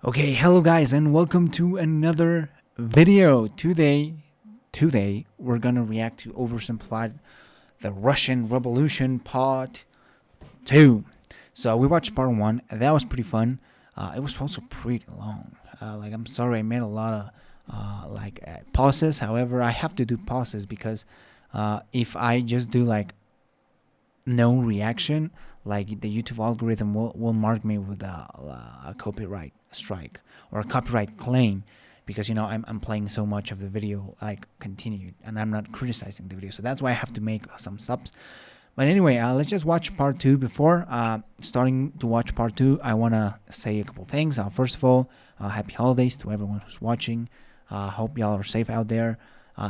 Okay, hello guys and welcome to another video. Today we're gonna react to Oversimplified the Russian Revolution Part 2. So we watched part 1 and that was pretty fun. It was also pretty long. I'm sorry I made a lot of pauses. However, I have to do pauses because if I just do no reaction, like the YouTube algorithm will mark me with a copyright strike or a copyright claim, because I'm playing so much of the video continued and I'm not criticizing the video, so that's why I have to make some subs. But anyway, let's just watch part 2. Before starting to watch part 2, I want to say a couple things. First of all, happy holidays to everyone who's watching. Hope y'all are safe out there.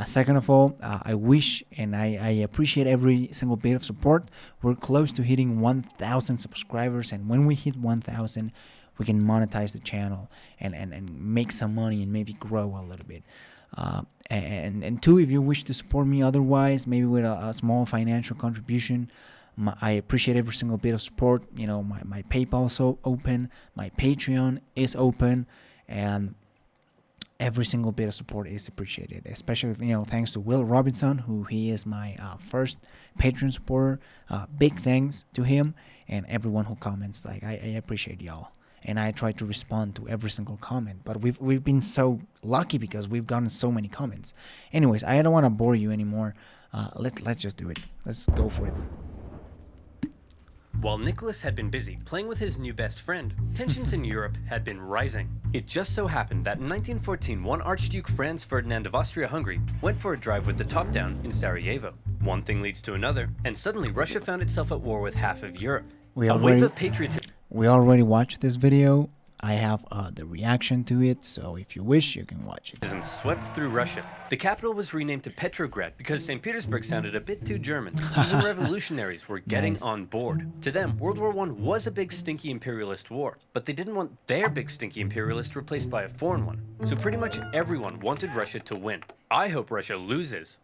Second of all, I wish and I appreciate every single bit of support. We're close to hitting 1,000 subscribers, and when we hit 1,000, we can monetize the channel and make some money and maybe grow a little bit. And two, if you wish to support me otherwise, maybe with a small financial contribution, I appreciate every single bit of support. My PayPal is open, my Patreon is open, and every single bit of support is appreciated, especially thanks to Will Robinson, who he is my first Patreon supporter. Big thanks to him and everyone who comments. I appreciate y'all, and I try to respond to every single comment. But we've been so lucky because we've gotten so many comments. Anyways, I don't want to bore you anymore. Let's just do it. Let's go for it. While Nicholas had been busy playing with his new best friend, tensions in Europe had been rising. It just so happened that in 1914, one Archduke Franz Ferdinand of Austria-Hungary went for a drive with the top down in Sarajevo. One thing leads to another, and suddenly Russia found itself at war with half of Europe. A wave of patriotism. We already watched this video. I have the reaction to it, so if you wish, you can watch it. Swept through Russia. The capital was renamed to Petrograd because St. Petersburg sounded a bit too German. Even revolutionaries were getting on board. To them, World War I was a big stinky imperialist war, but they didn't want their big stinky imperialist replaced by a foreign one. So pretty much everyone wanted Russia to win. I hope Russia loses.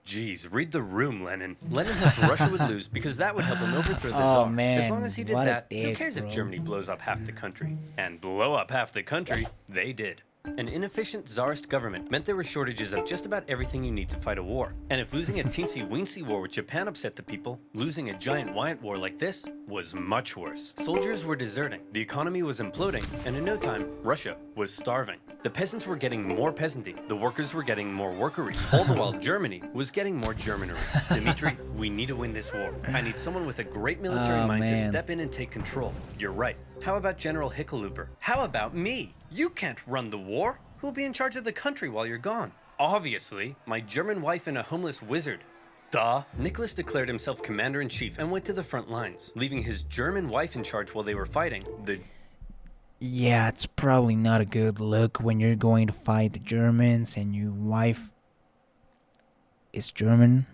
Jeez, read the room, Lenin. Lenin hoped Russia would lose because that would help him overthrow the Tsar. Man, as long as he did that, who cares if Germany blows up half the country? And blow up half the country, they did. An inefficient Tsarist government meant there were shortages of just about everything you need to fight a war. And if losing a teensy-weensy war with Japan upset the people, losing a giant Wyatt war like this was much worse. Soldiers were deserting, the economy was imploding, and in no time, Russia was starving. The peasants were getting more peasanty, the workers were getting more workery, all the while Germany was getting more Germanery. Dmitri, we need to win this war. I need someone with a great military mind to step in and take control. You're right. How about General Hickenlooper? How about me? You can't run the war. Who'll be in charge of the country while you're gone? Obviously, my German wife and a homeless wizard. Duh. Nicholas declared himself commander-in-chief and went to the front lines, leaving his German wife in charge while they were fighting. Yeah, it's probably not a good look when you're going to fight the Germans and your wife is German.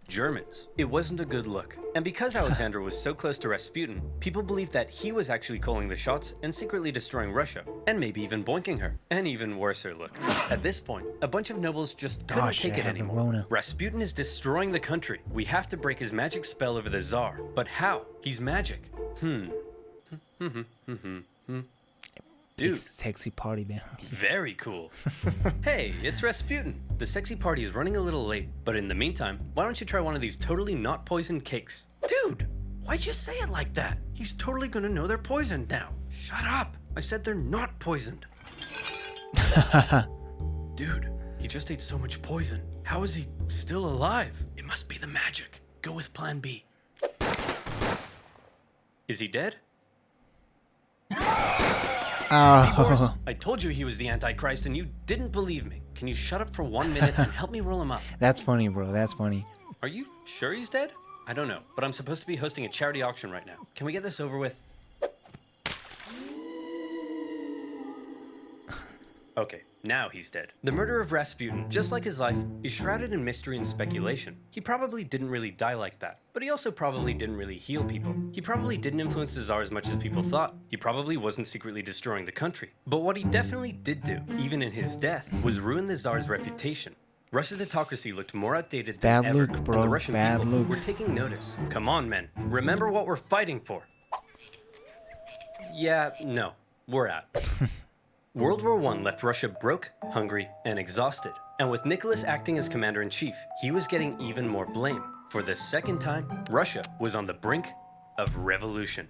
Germans. It wasn't a good look. And because Alexander was so close to Rasputin, people believed that he was actually calling the shots and secretly destroying Russia, and maybe even boinking her. An even worser look. At this point, a bunch of nobles just couldn't take it anymore. Rasputin is destroying the country. We have to break his magic spell over the Tsar. But how? He's magic. Dude, sexy party there. Very cool. Hey, it's Rasputin. The sexy party is running a little late, but in the meantime, why don't you try one of these totally not poisoned cakes? Dude, why'd you say it like that? He's totally gonna know they're poisoned now. Shut up. I said they're not poisoned. Dude, he just ate so much poison. How is he still alive? It must be the magic. Go with plan B. Is he dead? See, Boris, I told you he was the Antichrist and you didn't believe me. Can you shut up for 1 minute and help me roll him up? That's funny, bro. That's funny. Are you sure he's dead? I don't know, but I'm supposed to be hosting a charity auction right now. Can we get this over with? Okay, now he's dead. The murder of Rasputin, just like his life, is shrouded in mystery and speculation. He probably didn't really die like that, but he also probably didn't really heal people. He probably didn't influence the Tsar as much as people thought. He probably wasn't secretly destroying the country. But what he definitely did do, even in his death, was ruin the Tsar's reputation. Russia's autocracy looked more outdated than ever, and the Russian people were taking notice. Come on, men. Remember what we're fighting for. Yeah, no, we're out. World War I left Russia broke, hungry, and exhausted. And with Nicholas acting as commander-in-chief, he was getting even more blame. For the second time, Russia was on the brink of revolution.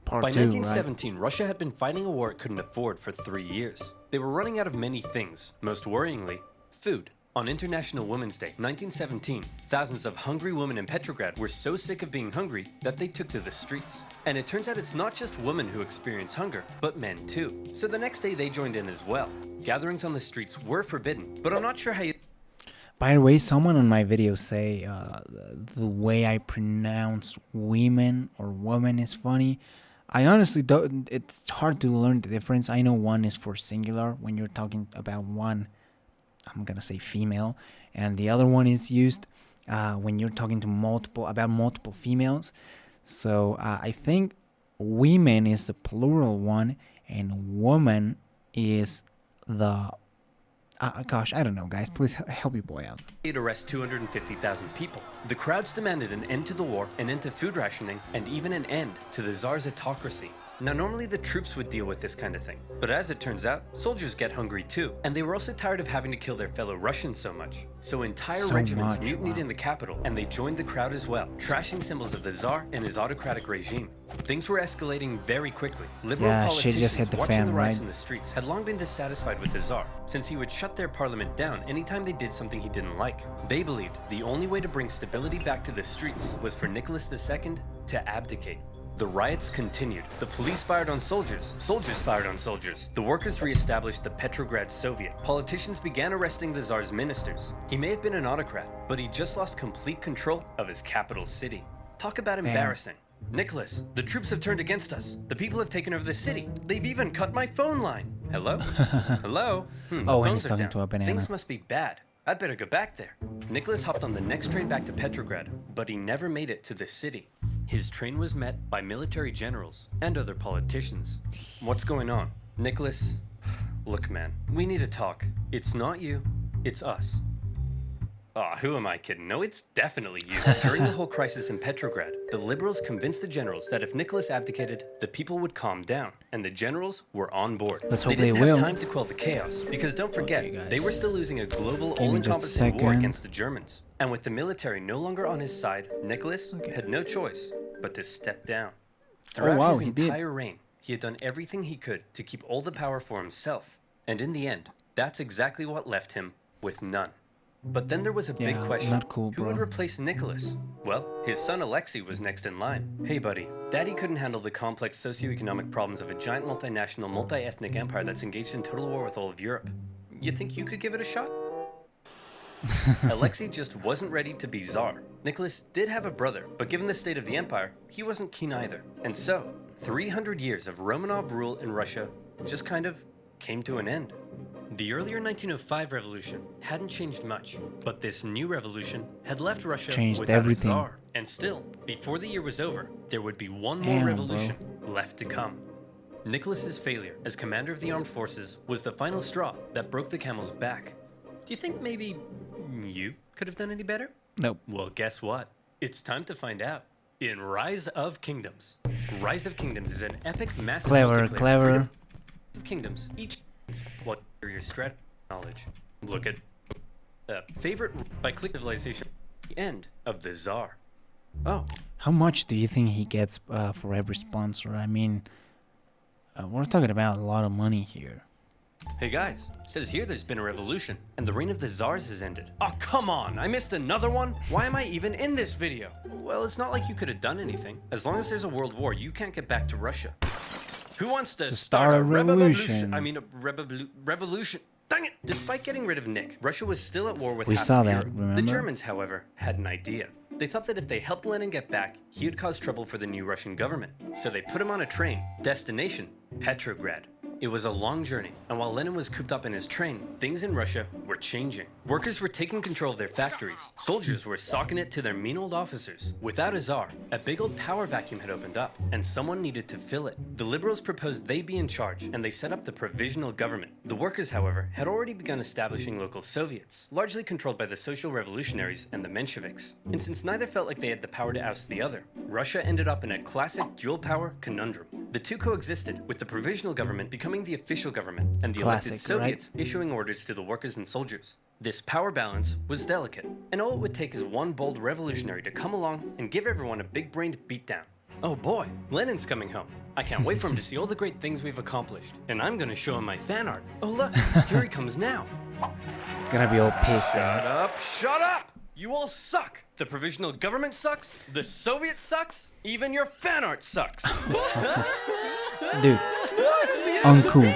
Part By 2, 1917, Russia had been fighting a war it couldn't afford for 3 years. They were running out of many things, most worryingly, food. On International Women's Day, 1917, thousands of hungry women in Petrograd were so sick of being hungry that they took to the streets. And it turns out it's not just women who experience hunger, but men too. So the next day they joined in as well. Gatherings on the streets were forbidden, but I'm not sure how you... By the way, someone on my video say the way I pronounce women or woman is funny. I honestly don't. It's hard to learn the difference. I know one is for singular when you're talking about one, I'm gonna say female, and the other one is used when you're talking to multiple females. So I think women is the plural one, and woman is the gosh, I don't know, guys. Please help your boy out. They'd arrest 250,000 people. The crowds demanded an end to the war, an end to food rationing, and even an end to the Tsar's autocracy. Now, normally the troops would deal with this kind of thing, but as it turns out, soldiers get hungry too, and they were also tired of having to kill their fellow Russians so much. So entire regiments mutinied in the capital, and they joined the crowd as well, trashing symbols of the Tsar and his autocratic regime. Things were escalating very quickly. Liberal politicians watching the riots in the streets had long been dissatisfied with the Tsar, since he would shut their parliament down anytime they did something he didn't like. They believed the only way to bring stability back to the streets was for Nicholas II to abdicate. The riots continued. The police fired on soldiers. Soldiers fired on soldiers. The workers re-established the Petrograd Soviet. Politicians began arresting the Tsar's ministers. He may have been an autocrat, but he just lost complete control of his capital city. Talk about embarrassing. Nicholas, the troops have turned against us. The people have taken over the city. They've even cut my phone line. Hello? Hello? Oh, and he's talking to a banana. Things must be bad. I'd better go back there. Nicholas hopped on the next train back to Petrograd, but he never made it to the city. His train was met by military generals and other politicians. What's going on? Nicholas, look man, we need to talk. It's not you, it's us. Aw, who am I kidding? No, it's definitely you. During the whole crisis in Petrograd, the liberals convinced the generals that if Nicholas abdicated, the people would calm down, and the generals were on board. Let's hope they didn't they will. have time to quell the chaos, because don't forget, Okay, they were still losing a global, Give me just a all-encompassing war second. against the Germans. And with the military no longer on his side, Nicholas had no choice but to step down. Throughout his entire reign, he had done everything he could to keep all the power for himself. And in the end, that's exactly what left him with none. But then there was a big question. Not cool, Who would replace Nicholas? Well, his son Alexei was next in line. Hey buddy, Daddy couldn't handle the complex socioeconomic problems of a giant multinational, multi-ethnic empire that's engaged in total war with all of Europe. You think you could give it a shot? Alexei just wasn't ready to be Tsar. Nicholas did have a brother, but given the state of the empire, he wasn't keen either. And so, 300 years of Romanov rule in Russia just kind of came to an end. The earlier 1905 revolution hadn't changed much, but this new revolution had left Russia without a Tsar. And still, before the year was over, there would be one more revolution left to come. Nicholas's failure as commander of the armed forces was the final straw that broke the camel's back. Do you think maybe you could have done any better? Nope. Well, guess what? It's time to find out. In Rise of Kingdoms. Rise of Kingdoms is an epic, massive clever of kingdoms, each what your strategy knowledge. Look at favorite by click civilization. The end of the Tsar. Oh, how much do you think he gets for every sponsor? I mean, we're talking about a lot of money here. Hey guys, says here there's been a revolution and the reign of the Tsars has ended. Oh, come on, I missed another one? Why am I even in this video? Well, it's not like you could have done anything. As long as there's a world war, you can't get back to Russia. Who wants to start a revolution? I mean, a revolution. Dang it! Despite getting rid of Nick, Russia was still at war with half of Europe. Remember? The Germans, however, had an idea. They thought that if they helped Lenin get back, he would cause trouble for the new Russian government. So they put him on a train. Destination, Petrograd. It was a long journey, and while Lenin was cooped up in his train, things in Russia were changing. Workers were taking control of their factories. Soldiers were socking it to their mean old officers. Without a Tsar, a big old power vacuum had opened up, and someone needed to fill it. The liberals proposed they be in charge, and they set up the Provisional Government. The workers, however, had already begun establishing local Soviets, largely controlled by the Social Revolutionaries and the Mensheviks. And since neither felt like they had the power to oust the other, Russia ended up in a classic dual power conundrum. The two coexisted, with the Provisional Government becoming the official government and the Classic, elected Soviets issuing orders to the workers and soldiers. This power balance was delicate, and all it would take is one bold revolutionary to come along and give everyone a big-brained beatdown. Oh boy, Lenin's coming home. I can't wait for him to see all the great things we've accomplished, and I'm gonna show him my fan art. Oh look, here he comes now. It's gonna be all pissed. Shut up! You all suck! The Provisional Government sucks, the Soviet sucks, even your fan art sucks! Dude, uncool.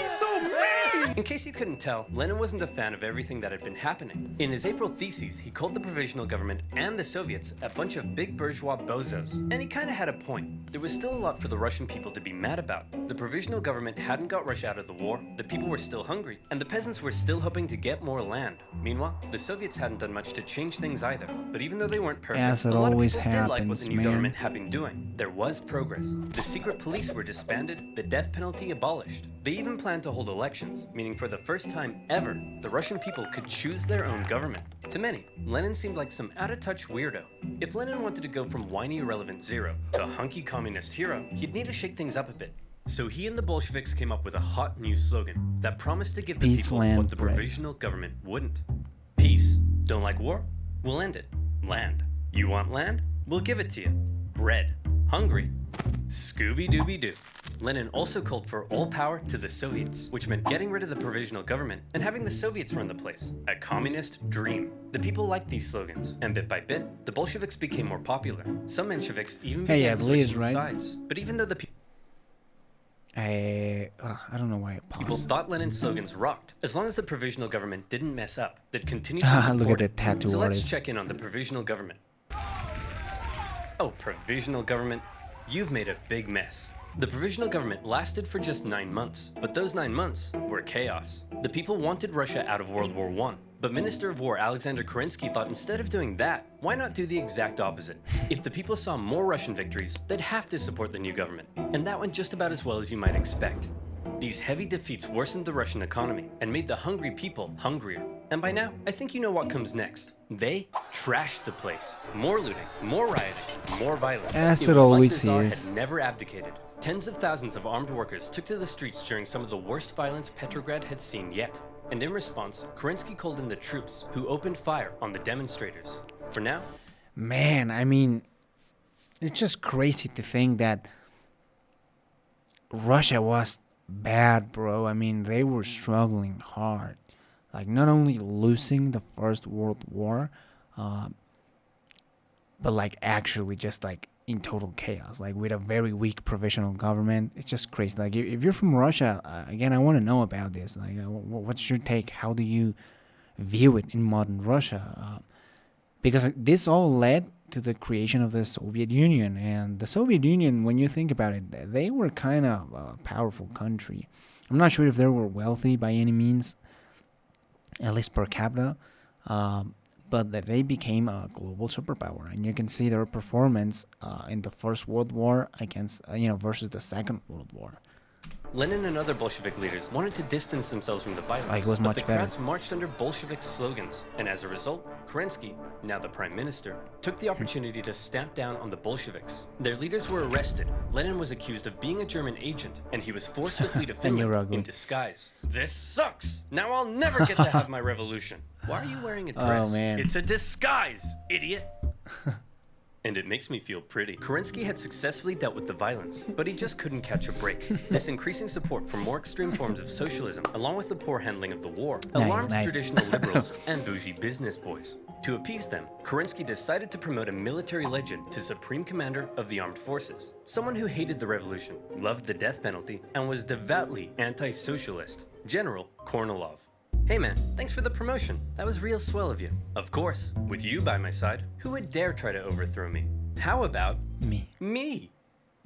In case you couldn't tell, Lenin wasn't a fan of everything that had been happening. In his April theses, he called the Provisional Government and the Soviets a bunch of big bourgeois bozos. And he kinda had a point. There was still a lot for the Russian people to be mad about. The Provisional Government hadn't got Russia out of the war, the people were still hungry, and the peasants were still hoping to get more land. Meanwhile, the Soviets hadn't done much to change things either. But even though they weren't perfect, As it a lot of always people did like what the new happens, government had been doing. There was progress. The secret police were disbanded, the death penalty abolished. They even planned to hold elections, meaning for the first time ever, the Russian people could choose their own government. To many, Lenin seemed like some out-of-touch weirdo. If Lenin wanted to go from whiny irrelevant zero to a hunky communist hero, he'd need to shake things up a bit. So he and the Bolsheviks came up with a hot new slogan that promised to give the Peace, people land, what the bread. Provisional Government wouldn't. Peace. Don't like war? We'll end it. Land. You want land? We'll give it to you. Bread. Hungry? Scooby-Dooby-Doo. Lenin also called for all power to the Soviets, which meant getting rid of the Provisional Government and having the Soviets run the place. A communist dream. The people liked these slogans, and bit by bit, the Bolsheviks became more popular. Some Mensheviks even began switching sides. But even though the I don't know why I people paused. thought Lenin's slogans rocked, as long as the Provisional Government didn't mess up, they'd continue to support Look at the it. tattoo So let's artist. check in on the Provisional Government. Oh, Provisional Government, you've made a big mess. The Provisional Government lasted for just 9 months, but those 9 months were chaos. The people wanted Russia out of World War I, but Minister of War Alexander Kerensky thought instead of doing that, why not do the exact opposite? If the people saw more Russian victories, they'd have to support the new government, and that went just about as well as you might expect. These heavy defeats worsened the Russian economy and made the hungry people hungrier. And by now, I think you know what comes next. They trashed the place. More looting, more rioting, more violence. As it it was always like the Tsar is. had never abdicated. Tens of thousands of armed workers took to the streets during some of the worst violence Petrograd had seen yet. And in response, Kerensky called in the troops, who opened fire on the demonstrators. For now, Man, I mean, it's just crazy to think that Russia was bad, bro. I mean, they were struggling hard. Like, not only losing the First World War, but like actually just like in total chaos, like with a very weak provisional government. It's just crazy. Like, if you're from Russia, again, I want to know about this. Like, what's your take? How do you view it in modern Russia? Because this all led to the creation of the Soviet Union. And the Soviet Union, when you think about it, they were kind of a powerful country. I'm not sure if they were wealthy by any means, at least per capita, but that they became a global superpower. And you can see their performance in the First World War against, versus the Second World War. Lenin and other Bolshevik leaders wanted to distance themselves from the violence, Like, it was but much the better. crowds marched under Bolshevik slogans, and as a result, Kerensky, now the prime minister, took the opportunity to stamp down on the Bolsheviks. Their leaders were arrested. Lenin was accused of being a German agent, and he was forced to flee to And you're Finland ugly. in disguise. This sucks! Now I'll never get to have my revolution. Why are you wearing a dress? Oh, man. It's a disguise, idiot! And it makes me feel pretty. Kerensky had successfully dealt with the violence, but he just couldn't catch a break. This increasing support for more extreme forms of socialism, along with the poor handling of the war, alarmed Nice. traditional liberals and bougie business boys. To appease them, Kerensky decided to promote a military legend to Supreme Commander of the Armed Forces, someone who hated the revolution, loved the death penalty, and was devoutly anti-socialist, General Kornilov. Hey man, thanks for the promotion. That was real swell of you. Of course, with you by my side, who would dare try to overthrow me? How about me?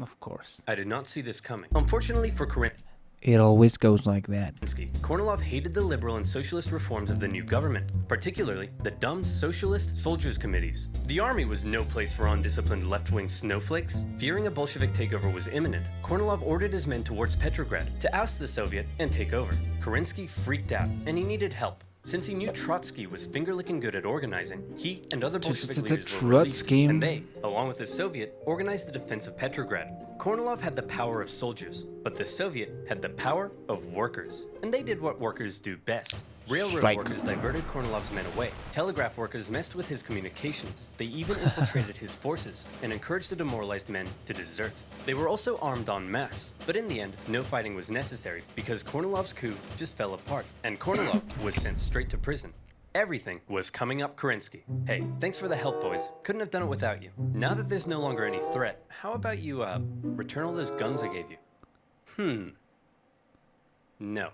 Of course. I did not see this coming. Unfortunately for Kerensky, It always goes like that. Kornilov hated the liberal and socialist reforms of the new government, particularly the dumb socialist soldiers' committees. The army was no place for undisciplined left-wing snowflakes. Fearing a Bolshevik takeover was imminent, Kornilov ordered his men towards Petrograd to oust the Soviet and take over. Kerensky freaked out, and he needed help. Since he knew Trotsky was finger-licking good at organizing, he and other Bolshevik Just leaders the were released, Trotsky. and they, along with the Soviet, organized the defense of Petrograd. Kornilov had the power of soldiers, but the Soviet had the power of workers. And they did what workers do best. Railroad Strike. workers diverted Kornilov's men away. Telegraph workers messed with his communications. They even infiltrated his forces and encouraged the demoralized men to desert. They were also armed en masse, but in the end, no fighting was necessary because Kornilov's coup just fell apart, and Kornilov was sent straight to prison. Everything was coming up Kerensky. Hey, thanks for the help, boys. Couldn't have done it without you. Now that there's no longer any threat, how about you, return all those guns I gave you? No.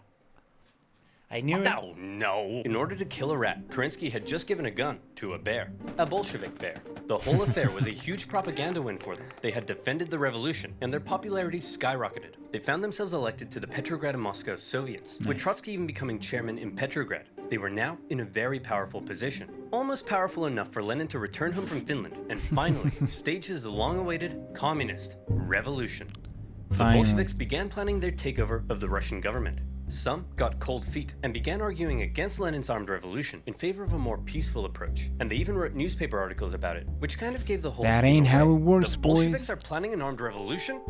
I knew it. Oh, no. In order to kill a rat, Kerensky had just given a gun to a bear. A Bolshevik bear. The whole affair was a huge propaganda win for them. They had defended the revolution, and their popularity skyrocketed. They found themselves elected to the Petrograd and Moscow Soviets, with Trotsky even becoming chairman in Petrograd. They were now in a very powerful position. Almost powerful enough for Lenin to return home from Finland and finally stage his long-awaited communist revolution. The Bolsheviks began planning their takeover of the Russian government. Some got cold feet and began arguing against Lenin's armed revolution in favor of a more peaceful approach. And they even wrote newspaper articles about it, which kind of gave the whole That scheme ain't how away. it works, The Bolsheviks boys. are planning an armed revolution?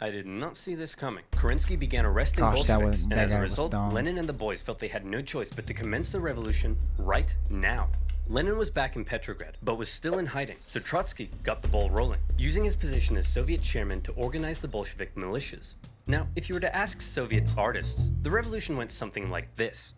I did not see this coming. Kerensky began arresting Gosh, Bolsheviks, and that as guy a was result, dumb. Lenin and the boys felt they had no choice but to commence the revolution right now. Lenin was back in Petrograd, but was still in hiding, so Trotsky got the ball rolling, using his position as Soviet chairman to organize the Bolshevik militias. Now, if you were to ask Soviet artists, the revolution went something like this.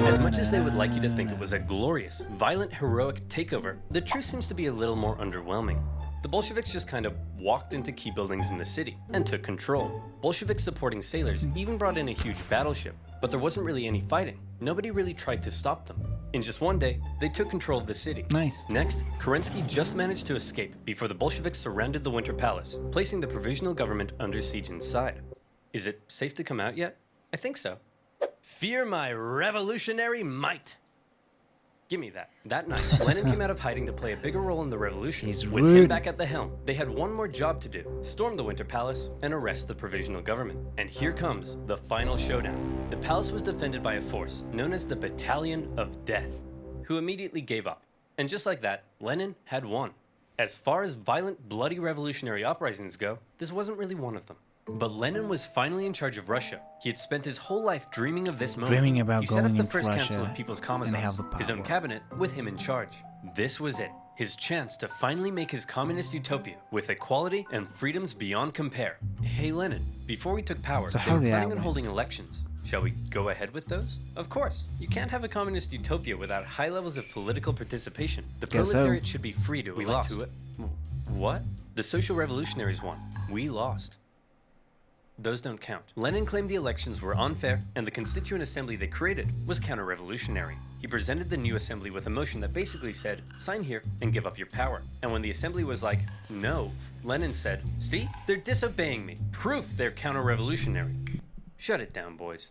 As much as they would like you to think it was a glorious, violent, heroic takeover, the truth seems to be a little more underwhelming. The Bolsheviks just kind of walked into key buildings in the city and took control. Bolshevik supporting sailors even brought in a huge battleship, but there wasn't really any fighting. Nobody really tried to stop them. In just one day, they took control of the city. Nice. Next, Kerensky just managed to escape before the Bolsheviks surrounded the Winter Palace, placing the Provisional Government under siege inside. Is it safe to come out yet? I think so. Fear my revolutionary might. Give me that. That night, Lenin came out of hiding to play a bigger role in the revolution. He's With him rude. back at the helm, they had one more job to do: storm the Winter Palace and arrest the Provisional Government. And here comes the final showdown. The palace was defended by a force known as the Battalion of Death, who immediately gave up. And just like that, Lenin had won. As far as violent, bloody revolutionary uprisings go, this wasn't really one of them. But Lenin was finally in charge of Russia. He had spent his whole life dreaming of this moment. Dreaming about he set up going the into first Russia council of People's and have Commissars, the his own power. cabinet, with him in charge. This was it, his chance to finally make his communist utopia with equality and freedoms beyond compare. Hey Lenin, before we took power, So they how were did that planning on went? holding elections. Shall we go ahead with those? Of course. You can't have a communist utopia without high levels of political participation. The Guess so. proletariat should be free to elect who it. What? The social revolutionaries won. We lost. Those don't count. Lenin claimed the elections were unfair, and the Constituent Assembly they created was counter-revolutionary. He presented the new assembly with a motion that basically said, sign here and give up your power. And when the assembly was like, no, Lenin said, see, they're disobeying me. Proof they're counter-revolutionary. Shut it down, boys.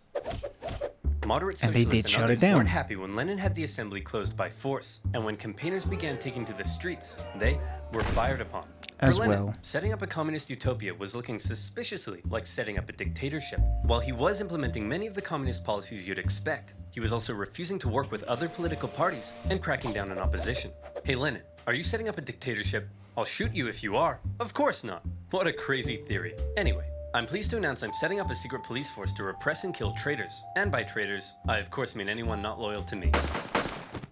Moderate And they socialists did and shut others it down. weren't happy when Lenin had the assembly closed by force, and when campaigners began taking to the streets, they were fired upon. As For Lenin, well. setting up a communist utopia was looking suspiciously like setting up a dictatorship. While he was implementing many of the communist policies you'd expect, he was also refusing to work with other political parties and cracking down on opposition. Hey Lenin, are you setting up a dictatorship? I'll shoot you if you are. Of course not. What a crazy theory. Anyway, I'm pleased to announce I'm setting up a secret police force to repress and kill traitors. And by traitors, I of course mean anyone not loyal to me.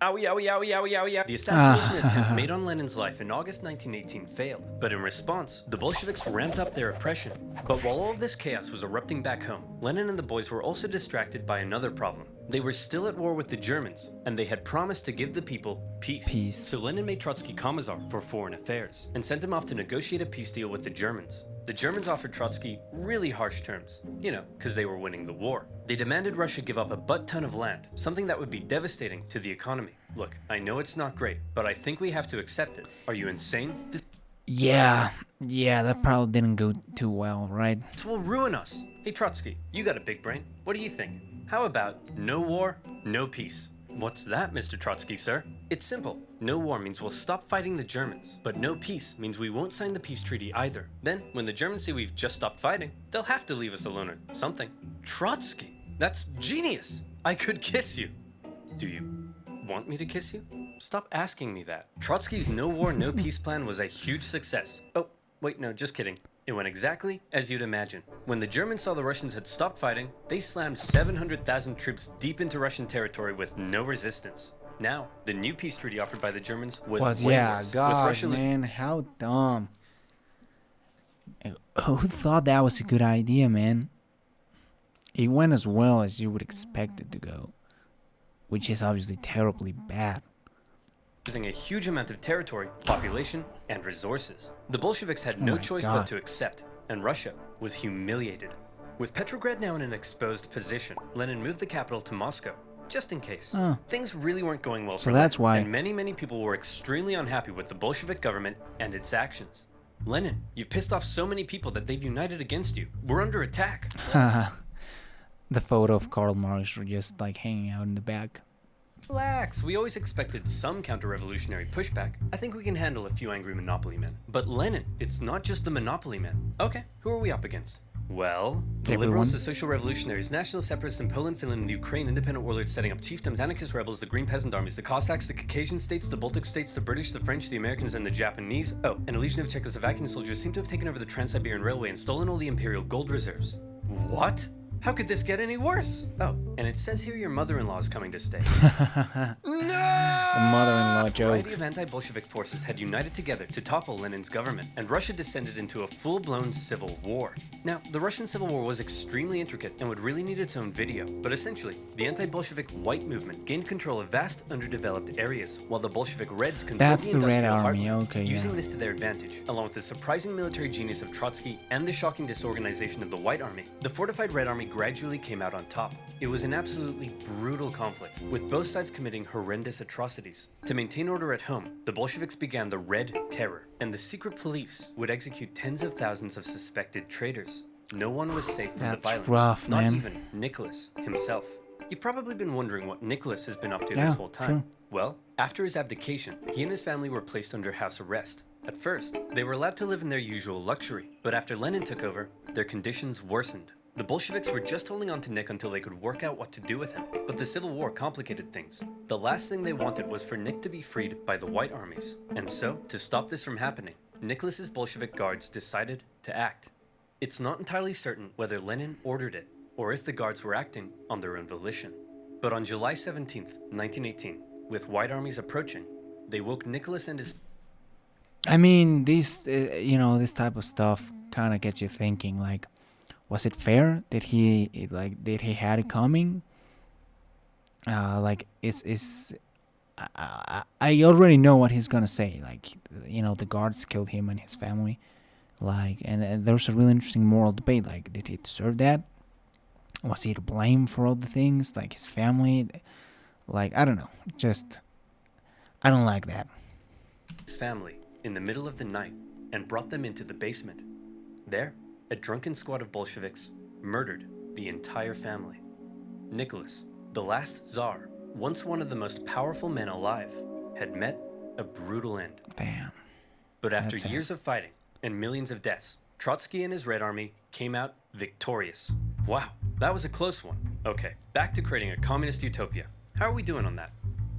Owie, owie, owie, owie, owie, owie. The assassination attempt made on Lenin's life in August 1918 failed, but in response, the Bolsheviks ramped up their oppression. But while all of this chaos was erupting back home, Lenin and the boys were also distracted by another problem. They were still at war with the Germans, and they had promised to give the people peace. Peace. So Lenin made Trotsky Commissar for Foreign Affairs, and sent him off to negotiate a peace deal with the Germans. The Germans offered Trotsky really harsh terms, because they were winning the war. They demanded Russia give up a butt-ton of land, something that would be devastating to the economy. Look, I know it's not great, but I think we have to accept it. Are you insane? Yeah, that probably didn't go too well, right? This will ruin us. Hey Trotsky, you got a big brain. What do you think? How about no war, no peace? What's that, Mr. Trotsky, sir? It's simple. No war means we'll stop fighting the Germans, but no peace means we won't sign the peace treaty either. Then, when the Germans say we've just stopped fighting, they'll have to leave us alone or something. Trotsky, that's genius. I could kiss you. Do you want me to kiss you? Stop asking me that. Trotsky's no war, no peace plan was a huge success. Oh, wait, no, just kidding. It went exactly as you'd imagine. When the Germans saw the Russians had stopped fighting, they slammed 700,000 troops deep into Russian territory with no resistance. Now, the new peace treaty offered by the Germans was way worse. God, with Russia man, how dumb. Who thought that was a good idea, man? It went as well as you would expect it to go, which is obviously terribly bad. Losing a huge amount of territory, population, and resources. The Bolsheviks had no choice but to accept, and Russia was humiliated. With Petrograd now in an exposed position, Lenin moved the capital to Moscow, just in case. Things really weren't going well for that's Lenin, why. and many people were extremely unhappy with the Bolshevik government and its actions. Lenin, you've pissed off so many people that they've united against you. We're under attack. The photo of Karl Marx just like hanging out in the back. Relax, we always expected some counter-revolutionary pushback. I think we can handle a few angry monopoly men. But Lenin, it's not just the monopoly men. Okay, who are we up against? Well, the liberals, the social revolutionaries, national separatists in Poland, Finland, and the Ukraine, independent warlords setting up chiefdoms, anarchist rebels, the Green Peasant armies, the Cossacks, the Caucasian states, the Baltic states, the British, the French, the Americans, and the Japanese. Oh, and a legion of Czechoslovakian soldiers seem to have taken over the Trans-Siberian Railway and stolen all the imperial gold reserves. What? How could this get any worse? Oh, and it says here your mother-in-law is coming to stay. No! The mother-in-law A joke. variety of anti-Bolshevik forces had united together to topple Lenin's government, and Russia descended into a full-blown civil war. Now, the Russian Civil War was extremely intricate and would really need its own video, but essentially, the anti-Bolshevik white movement gained control of vast, underdeveloped areas, while the Bolshevik Reds controlled the industrial heartland, using this to their advantage, along with the surprising military genius of Trotsky and the shocking disorganization of the White Army. The fortified Red Army gradually came out on top. It was an absolutely brutal conflict, with both sides committing horrendous atrocities. To maintain order at home, the Bolsheviks began the Red Terror, and the secret police would execute tens of thousands of suspected traitors. No one was safe from the violence, rough, not man. even Nicholas himself. You've probably been wondering what Nicholas has been up to this whole time. Sure. Well, after his abdication, he and his family were placed under house arrest. At first, they were allowed to live in their usual luxury, but after Lenin took over, their conditions worsened. The Bolsheviks were just holding on to Nick until they could work out what to do with him, but the Civil War complicated things. The last thing they wanted was for Nick to be freed by the White Armies, and so, to stop this from happening, Nicholas's Bolshevik guards decided to act. It's not entirely certain whether Lenin ordered it, or if the guards were acting on their own volition. But on July 17th, 1918, with White Armies approaching, they woke Nicholas and his... I mean, this type of stuff kind of gets you thinking, like, was it fair? Did he had it coming? I already know what he's gonna say. Like, the guards killed him and his family. Like, and there's a really interesting moral debate. Like, did he deserve that? Was he to blame for all the things? Like, his family? Like, I don't know. Just, I don't like that. His family in the middle of the night and brought them into the basement. There, a drunken squad of Bolsheviks murdered the entire family. Nicholas, the last Tsar, once one of the most powerful men alive, had met a brutal end. Damn. But after years of fighting and millions of deaths, Trotsky and his Red Army came out victorious. Wow, that was a close one. Okay, back to creating a communist utopia. How are we doing on that?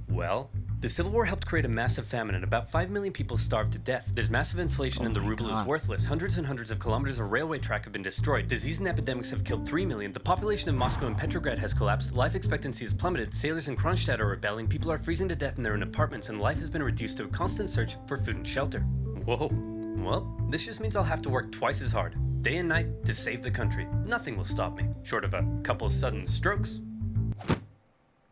Well, the Civil War helped create a massive famine and about 5 million people starved to death. There's massive inflation and the ruble is worthless. Hundreds and hundreds of kilometers of railway track have been destroyed. Disease and epidemics have killed 3 million. The population of Moscow and Petrograd has collapsed. Life expectancy has plummeted. Sailors in Kronstadt are rebelling. People are freezing to death in their own apartments and life has been reduced to a constant search for food and shelter. Whoa. Well, this just means I'll have to work twice as hard, day and night, to save the country. Nothing will stop me, short of a couple of sudden strokes.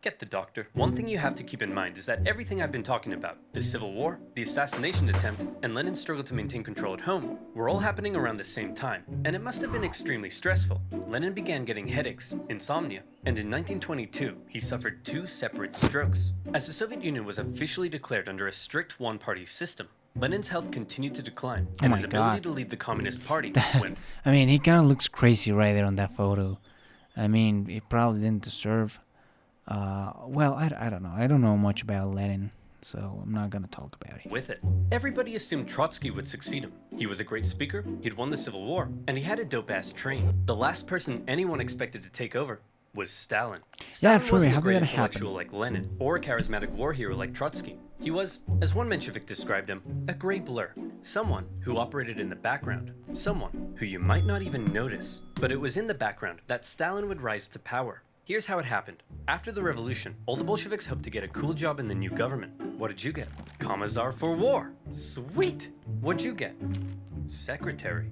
Get the doctor. One thing you have to keep in mind is that everything I've been talking about, the Civil War, the assassination attempt, and Lenin's struggle to maintain control at home, were all happening around the same time, and it must have been extremely stressful. Lenin began getting headaches, insomnia, and in 1922, he suffered 2 separate strokes. As the Soviet Union was officially declared under a strict one-party system, Lenin's health continued to decline, and his ability to lead the Communist Party went. I mean, he kind of looks crazy right there on that photo. I mean, he probably didn't deserve... well, I don't know. I don't know much about Lenin, so I'm not going to talk about it. With it, everybody assumed Trotsky would succeed him. He was a great speaker, he'd won the Civil War, and he had a dope-ass train. The last person anyone expected to take over was Stalin. Yeah, Stalin true. wasn't How a did great that intellectual happen? like Lenin or a charismatic war hero like Trotsky. He was, as one Menshevik described him, a gray blur. Someone who operated in the background. Someone who you might not even notice. But it was in the background that Stalin would rise to power. Here's how it happened. After the revolution, all the Bolsheviks hoped to get a cool job in the new government. What did you get? Commissar for war. Sweet! What'd you get? Secretary.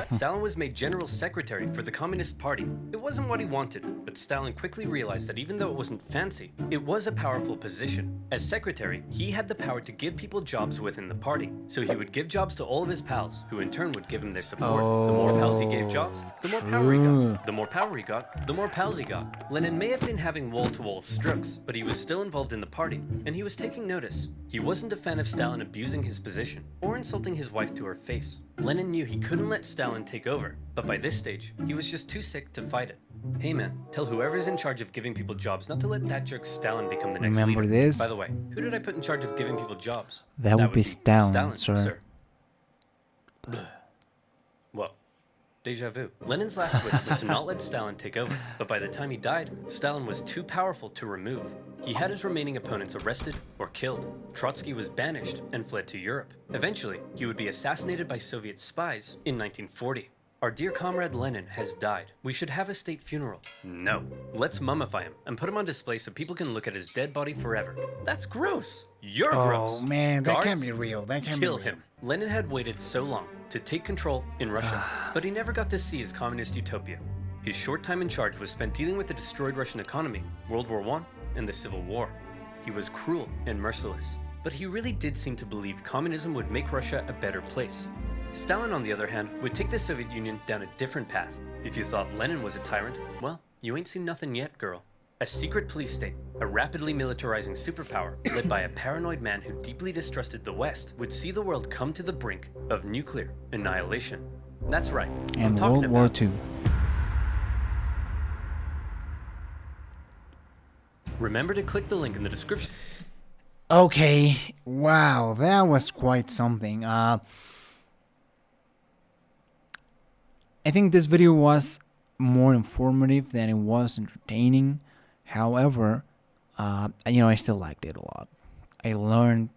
Stalin was made general secretary for the Communist Party. It wasn't what he wanted, but Stalin quickly realized that even though it wasn't fancy, it was a powerful position. As secretary, he had the power to give people jobs within the party. So he would give jobs to all of his pals, who in turn would give him their support. The more pals he gave jobs, the more power he got. The more power he got, the more pals he got. Lenin may have been having wall-to-wall strokes, but he was still involved in the party, and he was taking notice. He wasn't a fan of Stalin abusing his position, or insulting his wife to her face. Lenin knew he couldn't let Stalin take over, but by this stage, he was just too sick to fight it. Hey man, tell whoever's in charge of giving people jobs not to let that jerk Stalin become the next Remember leader. this? By the way, who did I put in charge of giving people jobs? That would be Stalin, sir. Well, deja vu. Lenin's last wish was to not let Stalin take over, but by the time he died, Stalin was too powerful to remove. He had his remaining opponents arrested or killed. Trotsky was banished and fled to Europe. Eventually, he would be assassinated by Soviet spies in 1940. Our dear comrade Lenin has died. We should have a state funeral. No. Let's mummify him and put him on display so people can look at his dead body forever. That's gross. You're gross. Oh man, that can't Guards, be real. That can't be kill real. him. Lenin had waited so long to take control in Russia, but he never got to see his communist utopia. His short time in charge was spent dealing with the destroyed Russian economy, World War I, and the Civil War. He was cruel and merciless, but he really did seem to believe communism would make Russia a better place. Stalin, on the other hand, would take the Soviet Union down a different path. If you thought Lenin was a tyrant, well, you ain't seen nothing yet, girl. A secret police state, a rapidly militarizing superpower led by a paranoid man who deeply distrusted the West, would see the world come to the brink of nuclear annihilation. That's right, I'm And talking World War about... II. Remember to click the link in the description. Okay, wow, that was quite something. I think this video was more informative than it was entertaining. However, I still liked it a lot. I learned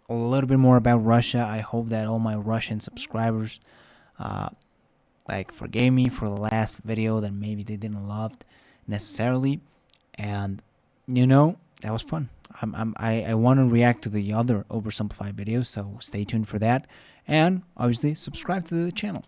a little bit more about Russia. I hope that all my Russian subscribers forgave me for the last video that maybe they didn't love necessarily. And that was fun. I want to react to the other oversimplified videos, so stay tuned for that. And obviously subscribe to the channel.